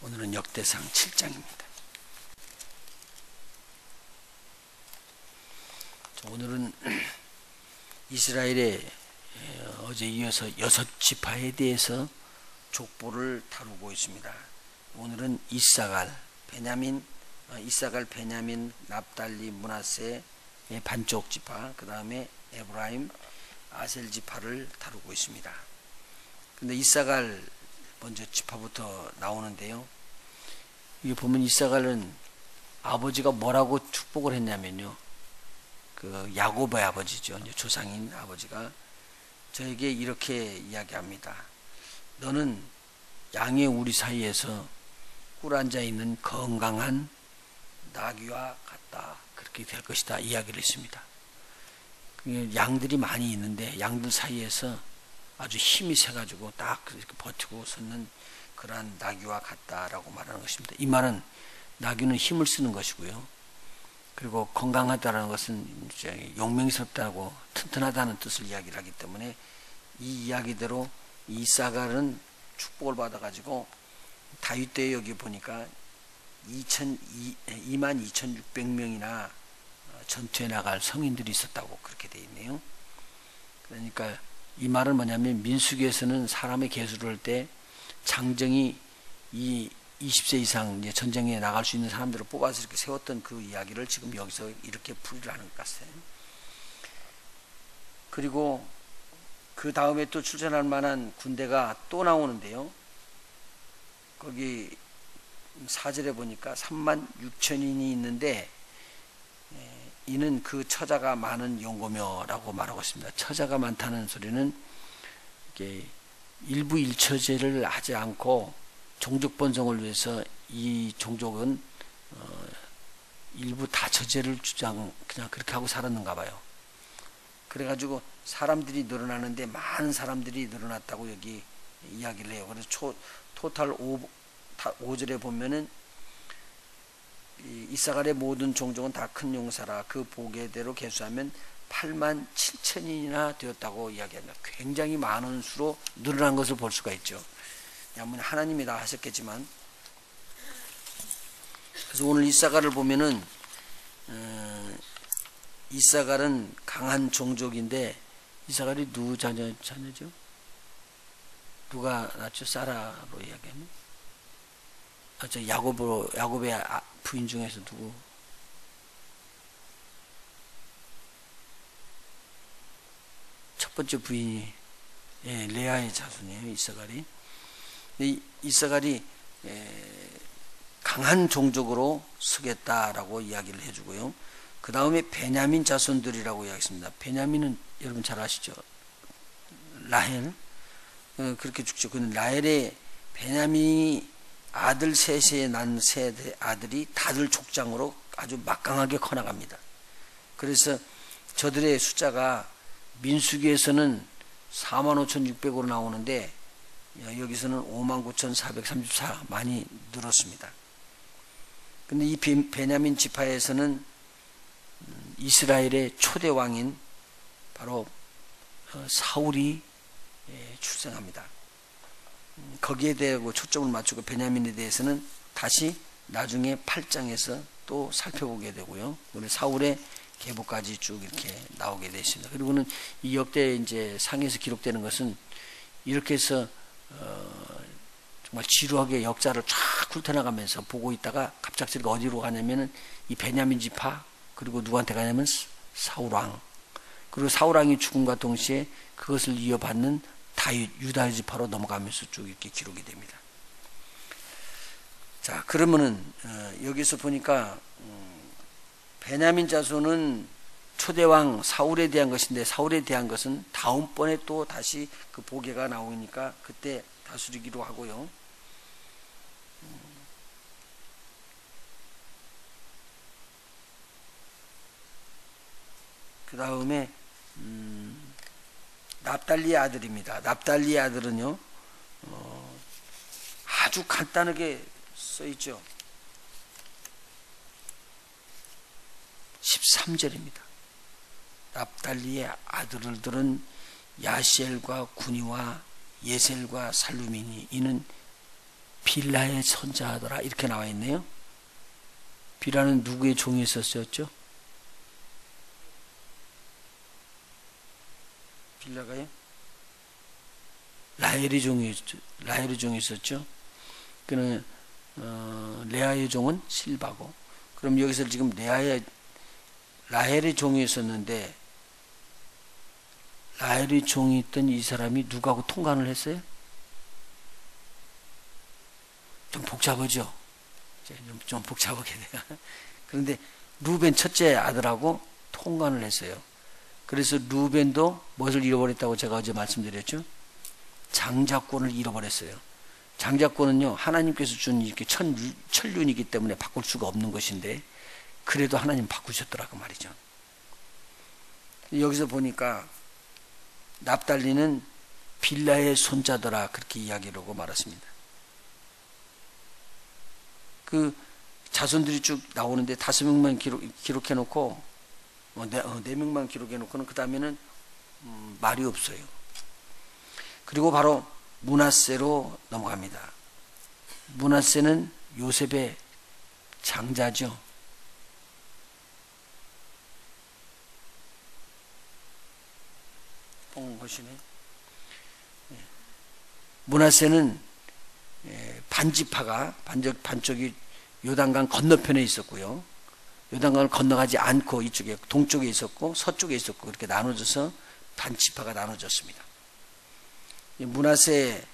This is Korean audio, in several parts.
오늘은 역대상 7장입니다. 오늘은 이스라엘의 어제 이어서 6지파에 대해서 족보를 다루고 있습니다. 오늘은 이사갈, 베냐민, 납달리, 므낫세의 반쪽 지파, 그 다음에 에브라임, 아셀 지파를 다루고 있습니다. 근데 이사갈 먼저 지파부터 나오는데요. 이게 보면 이사갈은 아버지가 뭐라고 축복을 했냐면요. 그 야곱의 아버지죠. 조상인 아버지가 저에게 이렇게 이야기합니다. 너는 양의 우리 사이에서 꿀 앉아 있는 건강한 나귀와 같다. 그렇게 될 것이다. 이야기를 했습니다. 양들이 많이 있는데 양들 사이에서 아주 힘이 세가지고 딱 이렇게 버티고 섰는 그러한 나귀와 같다라고 말하는 것입니다. 이 말은 나귀는 힘을 쓰는 것이고요. 그리고 건강하다는 것은 이제 용맹스럽다고 튼튼하다는 뜻을 이야기를 하기 때문에 이 이야기대로 이사갈은 축복을 받아가지고 다윗 때 여기 보니까 22,600명이나 전투에 나갈 성인들이 있었다고 그렇게 되어 있네요. 그러니까 이 말은 뭐냐면 민수기에서는 사람의 계수를 할 때 장정이 이 20세 이상 이제 전쟁에 나갈 수 있는 사람들을 뽑아서 이렇게 세웠던 그 이야기를 지금 여기서 이렇게 풀이를 하는 것 같아요. 그리고 그 다음에 또 출전할 만한 군대가 또 나오는데요. 거기 4절에 보니까 36,000인이 있는데 이는 그 처자가 많은 용고묘라고 말하고 있습니다. 처자가 많다는 소리는 이게 일부 일처제를 하지 않고 종족 번성을 위해서 이 종족은 일부 다처제를 그냥 그렇게 하고 살았는가 봐요. 그래가지고 사람들이 늘어나는데 많은 사람들이 늘어났다고 여기 이야기를 해요. 그래서 토탈 5절에 보면은 이사갈의 모든 종족은 다 큰 용사라 그 보게대로 계수하면 87,000인이나 되었다고 이야기합니다. 굉장히 많은 수로 늘어난 것을 볼 수가 있죠. 하나님이 다 하셨겠지만. 그래서 오늘 이사갈을 보면은 이사갈은 강한 종족인데 이사갈이 누구 자녀죠? 누가 낳죠? 사라로 이야기하면 야곱의 부인 중에서 누구? 첫 번째 부인이 레아의 자손이에요. 이사갈이. 이사갈이 강한 종족으로 서겠다라고 이야기를 해주고요. 그 다음에 베냐민 자손들이라고 이야기했습니다. 베냐민은 여러분 잘 아시죠? 라헬 그렇게 죽죠. 그는 라헬의 베냐민이 아들 셋에 난 세 아들이 다들 족장으로 아주 막강하게 커나갑니다. 그래서 저들의 숫자가 민수기에서는 45,600으로 나오는데 여기서는 59,434 많이 늘었습니다. 근데 이 베냐민 지파에서는 이스라엘의 초대 왕인 바로 사울이 출생합니다. 거기에 대하고 초점을 맞추고 베냐민에 대해서는 다시 나중에 8장에서 또 살펴보게 되고요. 우리 사울의 계보까지 쭉 이렇게 나오게 되어 있습니다. 그리고는 이 역대 이제 상에서 기록되는 것은 이렇게 해서 정말 지루하게 역사를 쫙 훑어나가면서 보고 있다가 갑작스레 어디로 가냐면은 이 베냐민 지파 그리고 누구한테 가냐면 사울왕 그리고 사울왕이 죽음과 동시에 그것을 이어받는 다윗 유다 지파로 넘어가면서 쭉 이렇게 기록이 됩니다. 자 그러면은 여기서 보니까 베냐민 자손은 초대왕 사울에 대한 것인데 사울에 대한 것은 다음번에 또 다시 그 보게가 나오니까 그때 다스리기로 하고요. 그 다음에 납달리의 아들입니다. 납달리의 아들은요 아주 간단하게 써있죠. 13절입니다. 납달리의 아들들은 야시엘과 구니와 예셀과 살루미니 이는 빌라의 손자더라 이렇게 나와 있네요. 빌라는 누구의 종이 있었죠? 빌라가요? 라헬의 종이 있었죠. 그는 레아의 종은 실바고. 그럼 여기서 지금 라헬의 종이 있었는데 라헬의 종이 있던 이 사람이 누구하고 통관을 했어요? 좀 복잡하죠? 좀 복잡하게 돼요. 그런데 루벤 첫째 아들하고 통관을 했어요. 그래서 루벤도 무엇을 잃어버렸다고 제가 어제 말씀드렸죠? 장자권을 잃어버렸어요. 장자권은요, 하나님께서 준 이렇게 천륜이기 때문에 바꿀 수가 없는 것인데, 그래도 하나님 바꾸셨더라고 말이죠. 여기서 보니까, 납달리는 빌라의 손자더라, 그렇게 이야기를 하고 말았습니다. 그 자손들이 쭉 나오는데 5명만 기록해놓고, 4명만 기록해놓고는 그 다음에는 말이 없어요. 그리고 바로 므낫세로 넘어갑니다. 므낫세는 요셉의 장자죠. 것이네. 므낫세는 반쪽이 요단강 건너편에 있었고요. 요단강을 건너가지 않고 이쪽에 동쪽에 있었고 서쪽에 있었고 그렇게 나눠져서 반지파가 나눠졌습니다. 므낫세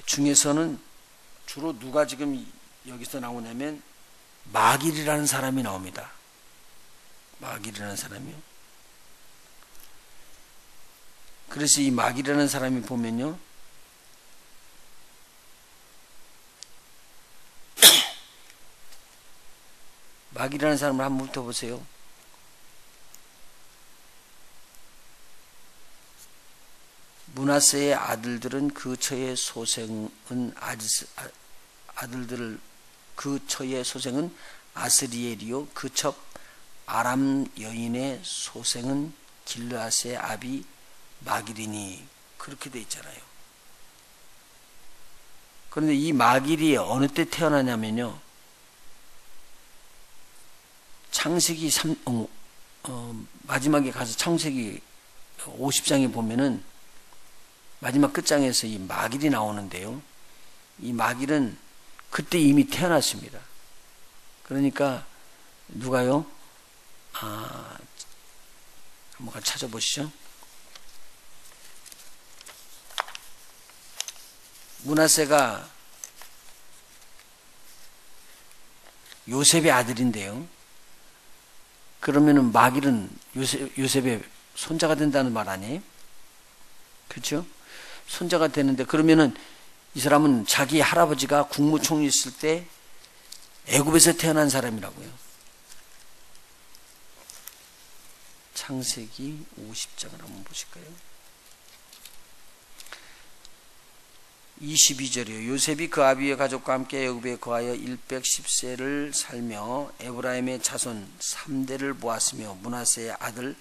중에서는 주로 누가 지금 여기서 나오냐면 마길이라는 사람이 나옵니다. 마길이라는 사람이요. 그래서 이 마길이라는 사람이 보면요, 마길이라는 사람을 한번 훑어보세요. 므낫세의 아들들은 그 처의 소생은 아스리엘이요 그 첩 아람 여인의 소생은 길르앗의 아비 마길이니, 그렇게 돼 있잖아요. 그런데 이 마길이 어느 때 태어나냐면요, 창세기 마지막에 가서 창세기 50장에 보면은 마지막 끝장에서 이 마길이 나오는데요, 이 마길은 그때 이미 태어났습니다. 그러니까 누가요? 한번 찾아보시죠. 므낫세가 요셉의 아들인데요, 그러면은 마길은 요셉의 손자가 된다는 말 아니에요? 그렇죠? 손자가 되는데, 그러면은 이 사람은 자기 할아버지가 국무총리 있을 때 애굽에서 태어난 사람이라고요. 창세기 50장을 한번 보실까요? 22절이요. 요셉이 그 아비의 가족과 함께 애굽에 거하여 110세를 살며 에브라임의 자손 3대를 모았으며 므낫세의 아들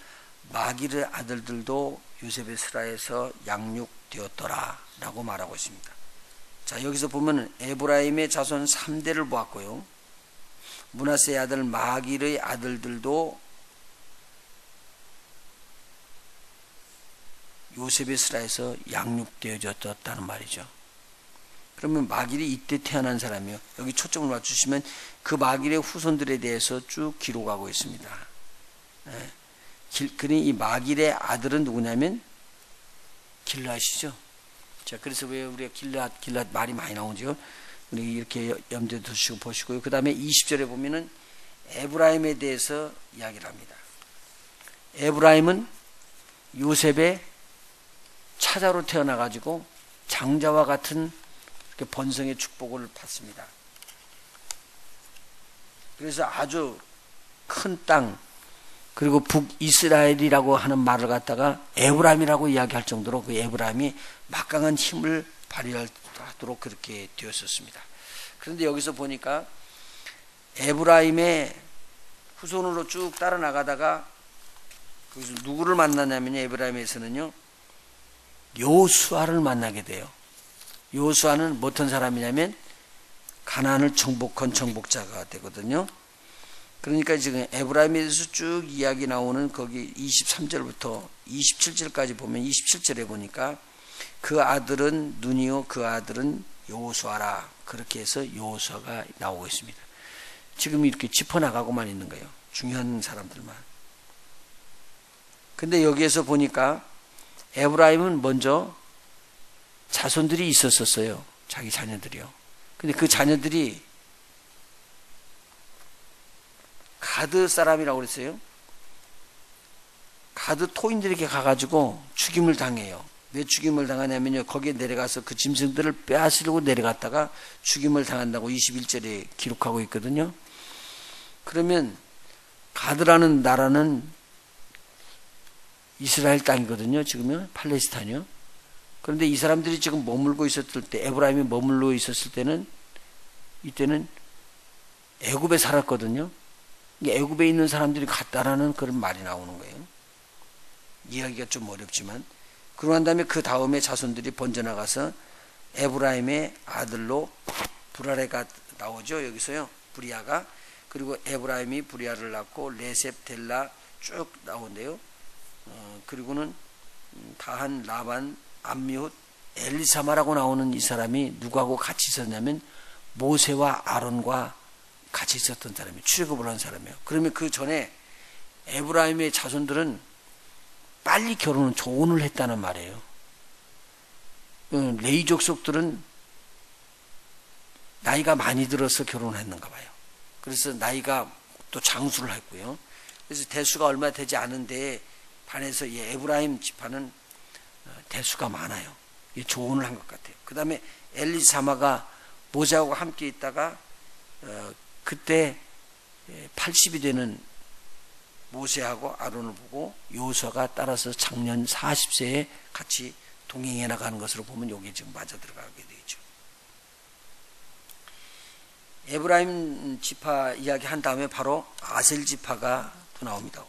마길의 아들들도 요셉의 스라에서 양육되었더라 라고 말하고 있습니다. 자, 여기서 보면 에브라임의 자손 3대를 모았고요, 므낫세의 아들 마길의 아들들도 요셉의 스라에서 양육되어졌다는 말이죠. 그러면 마길이 이때 태어난 사람이요. 여기 초점을 맞추시면 그 마길의 후손들에 대해서 쭉 기록하고 있습니다. 그러니 이 마길의 아들은 누구냐면 길르앗이죠. 자, 그래서 왜 우리가 길르앗 말이 많이 나오죠. 우리 이렇게 염두에 두시고 보시고요. 그 다음에 20절에 보면은 에브라임에 대해서 이야기를 합니다. 에브라임은 요셉의 차자로 태어나가지고 장자와 같은 번성의 축복을 받습니다. 그래서 아주 큰 땅, 그리고 북이스라엘이라고 하는 말을 갖다가 에브라임이라고 이야기할 정도로 그 에브라임이 막강한 힘을 발휘하도록 그렇게 되었었습니다. 그런데 여기서 보니까 에브라임의 후손으로 쭉 따라 나가다가 거기서 누구를 만나냐면 에브라임에서는요, 요수아를 만나게 돼요. 여호수아는 어떤 사람이냐면 가나안을 정복한 정복자가 되거든요. 그러니까 지금 에브라임에 대해서 쭉 이야기 나오는 거기 23절부터 27절까지 보면 27절에 보니까 그 아들은 눈이요 그 아들은 여호수아라, 그렇게 해서 여호수아가 나오고 있습니다. 지금 이렇게 짚어나가고만 있는 거예요. 중요한 사람들만. 근데 여기에서 보니까 에브라임은 먼저 자손들이 있었어요. 자기 자녀들이요. 근데 그 자녀들이 가드 사람이라고 그랬어요. 가드 토인들에게 가가지고 죽임을 당해요. 왜 죽임을 당하냐면요, 거기에 내려가서 그 짐승들을 빼앗으려고 내려갔다가 죽임을 당한다고 21절에 기록하고 있거든요. 그러면 가드라는 나라는 이스라엘 땅이거든요. 지금은 팔레스타인이요. 그런데 이 사람들이 지금 머물고 있었을 때, 에브라임이 머물러 있었을 때는, 이때는 애굽에 살았거든요. 애굽에 있는 사람들이 갔다라는 그런 말이 나오는 거예요. 이야기가 좀 어렵지만, 그러고 난 다음에 그 다음에 자손들이 번져나가서 에브라임의 아들로 브라레가 나오죠. 여기서요. 브리아가. 그리고 에브라임이 브리아를 낳고 레셉, 델라 쭉 나오는데요. 그리고는 다한, 라반, 암미훗, 엘리사마라고 나오는 이 사람이 누구하고 같이 있었냐면 모세와 아론과 같이 있었던 사람이에요. 출애굽을 한 사람이에요. 그러면 그 전에 에브라임의 자손들은 빨리 조혼을 했다는 말이에요. 레위 족속들은 나이가 많이 들어서 결혼을 했는가 봐요. 그래서 나이가 또 장수를 했고요. 그래서 대수가 얼마 되지 않은데 반해서 이 에브라임 지파는 대수가 많아요. 조혼을 한 것 같아요. 그 다음에 엘리사마가 모세하고 함께 있다가 그때 80이 되는 모세하고 아론을 보고 여호수아가 따라서 작년 40세에 같이 동행해 나가는 것으로 보면 여기 지금 맞아 들어가게 되죠. 에브라임 지파 이야기 한 다음에 바로 아셀 지파가 또 나옵니다.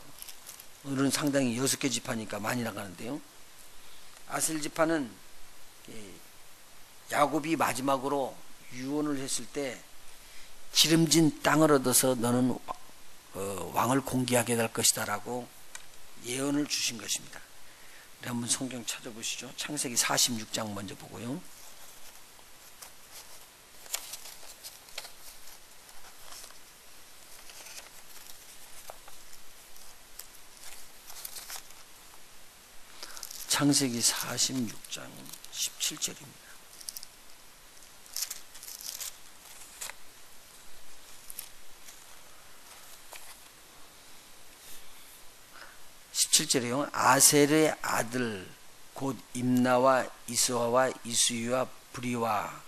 오늘은 상당히 6개 지파니까 많이 나가는데요. 아셀 지파는 야곱이 마지막으로 유언을 했을 때 기름진 땅을 얻어서 너는 왕을 공개하게 될 것이다 라고 예언을 주신 것입니다. 우리 한번 성경 찾아보시죠. 창세기 46장 먼저 보고요. 창세기 46장 17절입니다. 17절에요. 아셀의 아들 곧 임나와 이스와와 이스위와 브리와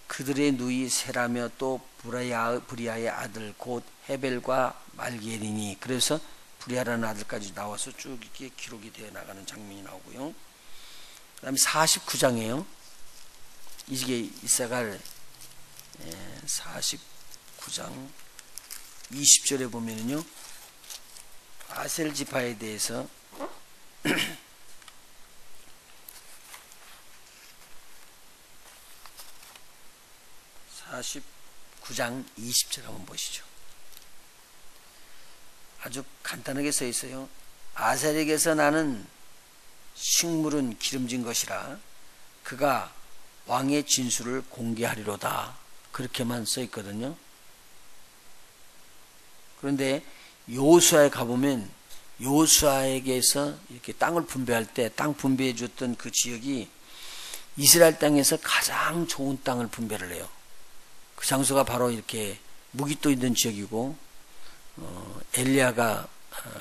그들의 누이 세라며 또 브리아의 아들 곧 헤벨과 말기엘이니. 그래서 브리아라는 아들까지 나와서 쭉 이렇게 기록이 되어 나가는 장면이 나오고요. 그 다음에 49장이에요. 이게 이사갈 49장 20절에 보면은요, 아셀 지파에 대해서 49장 20절 한번 보시죠. 아주 간단하게 써 있어요. 아셀에게서 나는 식물은 기름진 것이라 그가 왕의 진술을 공개하리로다. 그렇게만 써 있거든요. 그런데 여호수아에 가보면 여호수아에게서 이렇게 땅을 분배할 때 땅 분배해 줬던 그 지역이 이스라엘 땅에서 가장 좋은 땅을 분배를 해요. 그 장소가 바로 이렇게 무기도 있는 지역이고 엘리야가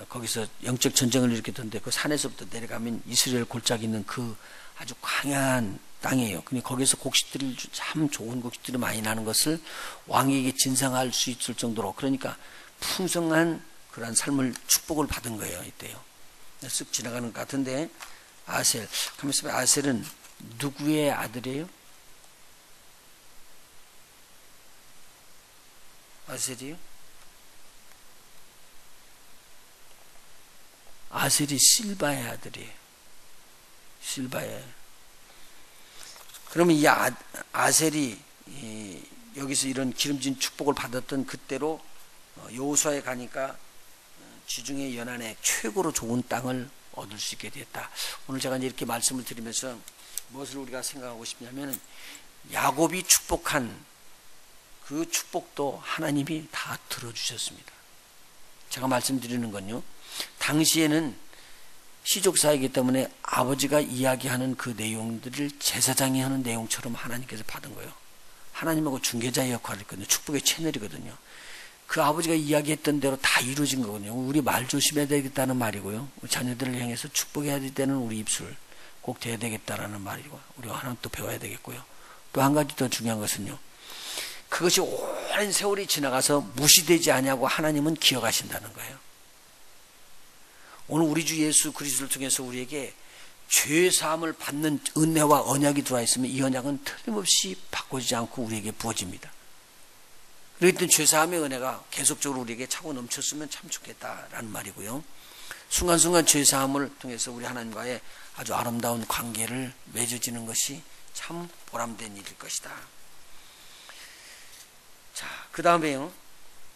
거기서 영적 전쟁을 일으켰던데 그 산에서부터 내려가면 이스라엘 골짜기 있는 그 아주 광야한 땅이에요. 근데 거기서 곡식들이 참 좋은 곡식들이 많이 나는 것을 왕에게 진상할 수 있을 정도로, 그러니까 풍성한 그러한 삶을 축복을 받은 거예요. 이때요. 쓱 지나가는 것 같은데 아셀, 가만있어 봐요. 아셀은 누구의 아들이에요? 아셀이요? 아셀이 실바의 아들이에요. 실바의. 그러면 이 아셀이 여기서 이런 기름진 축복을 받았던 그때로 여호수아에 가니까 지중해 연안에 최고로 좋은 땅을 얻을 수 있게 됐다. 오늘 제가 이제 이렇게 말씀을 드리면서 무엇을 우리가 생각하고 싶냐면, 야곱이 축복한 그 축복도 하나님이 다 들어주셨습니다. 제가 말씀드리는 건요, 당시에는 시족사이기 때문에 아버지가 이야기하는 그 내용들을 제사장이 하는 내용처럼 하나님께서 받은 거예요. 하나님하고 중개자의 역할을 했거든요. 축복의 채널이거든요. 그 아버지가 이야기했던 대로 다 이루어진 거거든요. 우리 말 조심해야 되겠다는 말이고요. 자녀들을 향해서 축복해야 될 때는 우리 입술 꼭 대야 되겠다라는 말이고, 우리가 하나 또 배워야 되겠고요. 또 한 가지 더 중요한 것은요, 그것이 오랜 세월이 지나가서 무시되지 아니하고 하나님은 기억하신다는 거예요. 오늘 우리 주 예수 그리스도를 통해서 우리에게 죄 사함을 받는 은혜와 언약이 들어와 있으면 이 언약은 틀림없이 바꿔지지 않고 우리에게 부어집니다. 그렇기 때문에 죄 사함의 은혜가 계속적으로 우리에게 차고 넘쳤으면 참 좋겠다라는 말이고요. 순간순간 죄 사함을 통해서 우리 하나님과의 아주 아름다운 관계를 맺어지는 것이 참 보람된 일일 것이다. 자, 그 다음에요,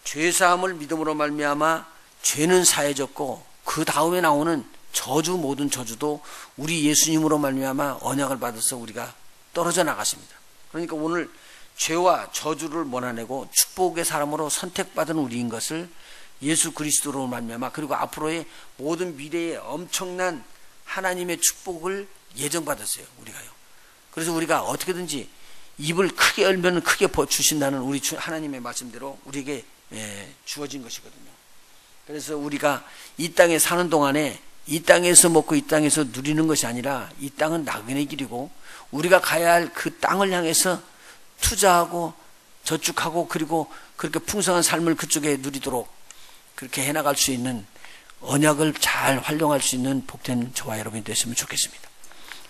죄 사함을 믿음으로 말미암아 죄는 사해졌고, 그 다음에 나오는 저주, 모든 저주도 우리 예수님으로 말미암아 언약을 받아서 우리가 떨어져 나갔습니다. 그러니까 오늘 죄와 저주를 몰아내고 축복의 사람으로 선택받은 우리인 것을 예수 그리스도로 말미암아, 그리고 앞으로의 모든 미래의 엄청난 하나님의 축복을 예정받았어요, 우리가요. 그래서 우리가 어떻게든지 입을 크게 열면 크게 주신다는 우리 하나님의 말씀대로 우리에게 주어진 것이거든요. 그래서 우리가 이 땅에 사는 동안에 이 땅에서 먹고 이 땅에서 누리는 것이 아니라, 이 땅은 나그네 길이고 우리가 가야 할 그 땅을 향해서 투자하고 저축하고, 그리고 그렇게 풍성한 삶을 그쪽에 누리도록 그렇게 해나갈 수 있는 언약을 잘 활용할 수 있는 복된 저와 여러분이 됐으면 좋겠습니다.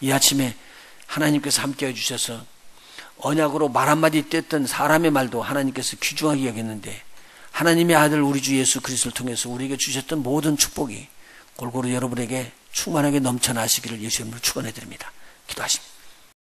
이 아침에 하나님께서 함께 해주셔서 언약으로 말 한마디 뗐던 사람의 말도 하나님께서 귀중하게 여겼는데, 하나님의 아들 우리 주 예수 그리스도를 통해서 우리에게 주셨던 모든 축복이 골고루 여러분에게 충만하게 넘쳐나시기를 예수 이름으로 축원해 드립니다. 기도하십니다.